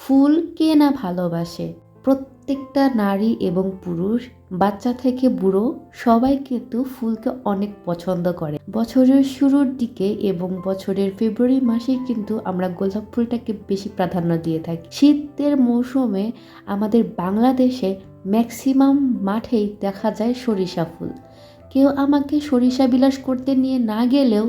ফুল কে না ভালোবাসে। প্রত্যেকটা নারী এবং পুরুষ, বাচ্চা থেকে বুড়ো সবাই কিন্তু ফুলকে অনেক পছন্দ করে। বছরের শুরুর দিকে এবং বছরের ফেব্রুয়ারি মাসে কিন্তু আমরা গোলাপ ফুলটাকে বেশি প্রাধান্য দিয়ে থাকি। শীতের মৌসুমে আমাদের বাংলাদেশে ম্যাক্সিমাম মাঠেই দেখা যায় সরিষা ফুল। কেউ আমাকে সরিষা বিলাস করতে নিয়ে না গেলেও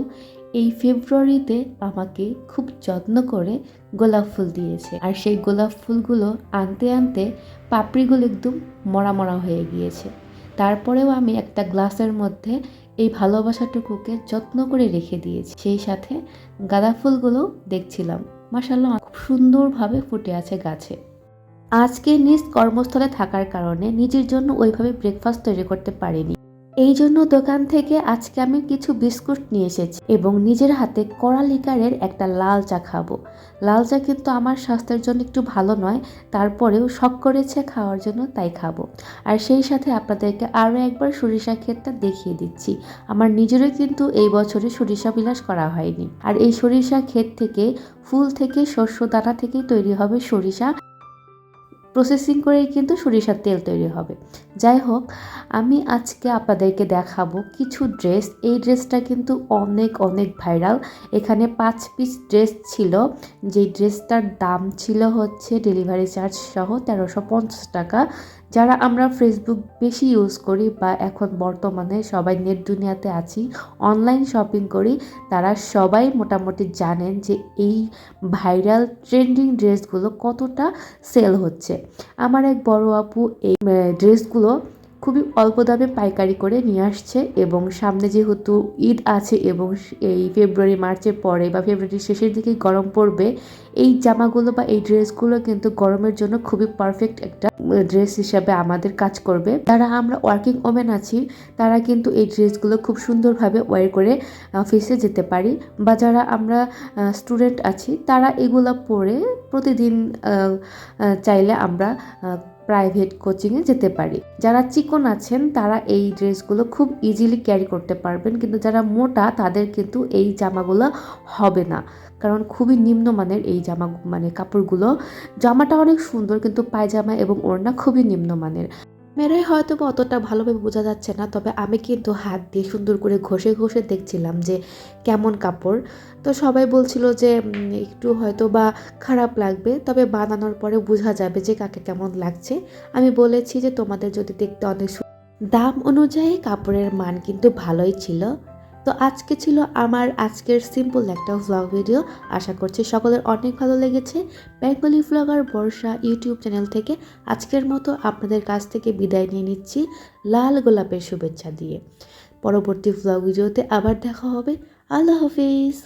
এই ফেব্রুয়ারিতে আমাকে খুব যত্ন করে গোলাপ ফুল দিয়েছে। আর সেই গোলাপ ফুলগুলো আনতে আনতে পাপড়িগুলো একদম মরা মরা হয়ে গিয়েছে। তারপরেও আমি একটা গ্লাসের মধ্যে এই ভালোবাসাটুকুকে যত্ন করে রেখে দিয়েছি। সেই সাথে গাঁদা ফুলগুলো দেখছিলাম, মাশাআল্লাহ খুব সুন্দরভাবে ফুটে আছে গাছে। আজকে নিজ কর্মস্থলে থাকার কারণে নিজের জন্য ওইভাবে ব্রেকফাস্ট তৈরি করতে পারিনি। এই জন্য দোকান থেকে আজকে আমি কিছু বিস্কুট নিয়ে এসেছি এবং নিজের হাতে কড়া লিকারের একটা লাল চা খাবো। লাল চা কিন্তু আমার স্বাস্থ্যের জন্য একটু ভালো নয়, তারপরেও শখ করেছে খাওয়ার জন্য, তাই খাবো। আর সেই সাথে আপনাদেরকে আরও একবার সরিষা ক্ষেতটা দেখিয়ে দিচ্ছি। আমার নিজেরও কিন্তু এই বছরে সরিষা বিলাস করা হয়নি। আর এই সরিষা ক্ষেত থেকে, ফুল থেকে, শস্য দানা থেকেই তৈরি হবে সরিষা। প্রসেসিং করেই কিন্তু সরিষার তেল তৈরি হবে। যাই হোক, আমি আজকে আপনাদেরকে দেখাবো কিছু ড্রেস। এই ড্রেসটা কিন্তু অনেক অনেক ভাইরাল। এখানে 5 পিস ড্রেস ছিল, যেই ড্রেসটার দাম ছিল হচ্ছে ডেলিভারি চার্জ সহ 1350 টাকা। যারা আমরা ফেসবুক বেশি ইউজ করি বা এখন বর্তমানে সবাই নেট দুনিয়াতে আছি, অনলাইন শপিং করি, তারা সবাই মোটামুটি জানেন যে এই ভাইরাল ট্রেন্ডিং ড্রেসগুলো কতটা সেল হচ্ছে। আমার এক বড় আপু এই ড্রেসগুলো খুবই অল্প দামে পাইকারি করে নিয়ে আসছে এবং সামনে যেহেতু ঈদ আছে এবং এই ফেব্রুয়ারি মার্চের পরে বা ফেব্রুয়ারির শেষের দিকে গরম পড়বে, এই জামাগুলো বা এই ড্রেসগুলো কিন্তু গরমের জন্য খুবই পারফেক্ট একটা ড্রেস হিসাবে আমাদের কাজ করবে। যারা আমরা ওয়ার্কিং ওমেন আছি তারা কিন্তু এই ড্রেসগুলো খুব সুন্দরভাবে ওয়্যার করে অফিসে যেতে পারি, বা যারা আমরা স্টুডেন্ট আছি তারা এগুলো পরে প্রতিদিন চাইলে আমরা প্রাইভেট কোচিংয়ে যেতে পারি। যারা চিকন আছেন তারা এই ড্রেসগুলো খুব ইজিলি ক্যারি করতে পারবেন, কিন্তু যারা মোটা তাদের কিন্তু এই জামাগুলো হবে না, কারণ খুবই নিম্নমানের এই জামা কাপড়গুলো। জামাটা অনেক সুন্দর কিন্তু পায়জামা এবং ওড়না খুবই নিম্নমানের। ক্যামেরায় হয়তো বা অতটা ভালোভাবে বোঝা যাচ্ছে না, তবে আমি কিন্তু হাত দিয়ে সুন্দর করে ঘষে ঘষে দেখছিলাম যে কেমন কাপড়। তো সবাই বলছিল যে একটু হয়তো বা খারাপ লাগবে, তবে বানানোর পরে বোঝা যাবে যে কাকে কেমন লাগছে। আমি বলেছি যে তোমাদের যদি দেখতে অনেক দাম অনুযায়ী কাপড়ের মান কিন্তু ভালোই ছিল। তো আজকে ছিল আমার আজকের সিম্পল একটা ভ্লগ ভিডিও। আশা করছি সকলের অনেক ভালো লেগেছে। বেঙ্গলি ভ্লগার বর্ষা ইউটিউব চ্যানেল থেকে আজকের মতো আপনাদের কাছ থেকে বিদায় নিয়ে নিচ্ছি লাল গোলাপের শুভেচ্ছা দিয়ে। পরবর্তী ভ্লগ ভিডিওতে আবার দেখা হবে। আল্লাহ হাফিজ।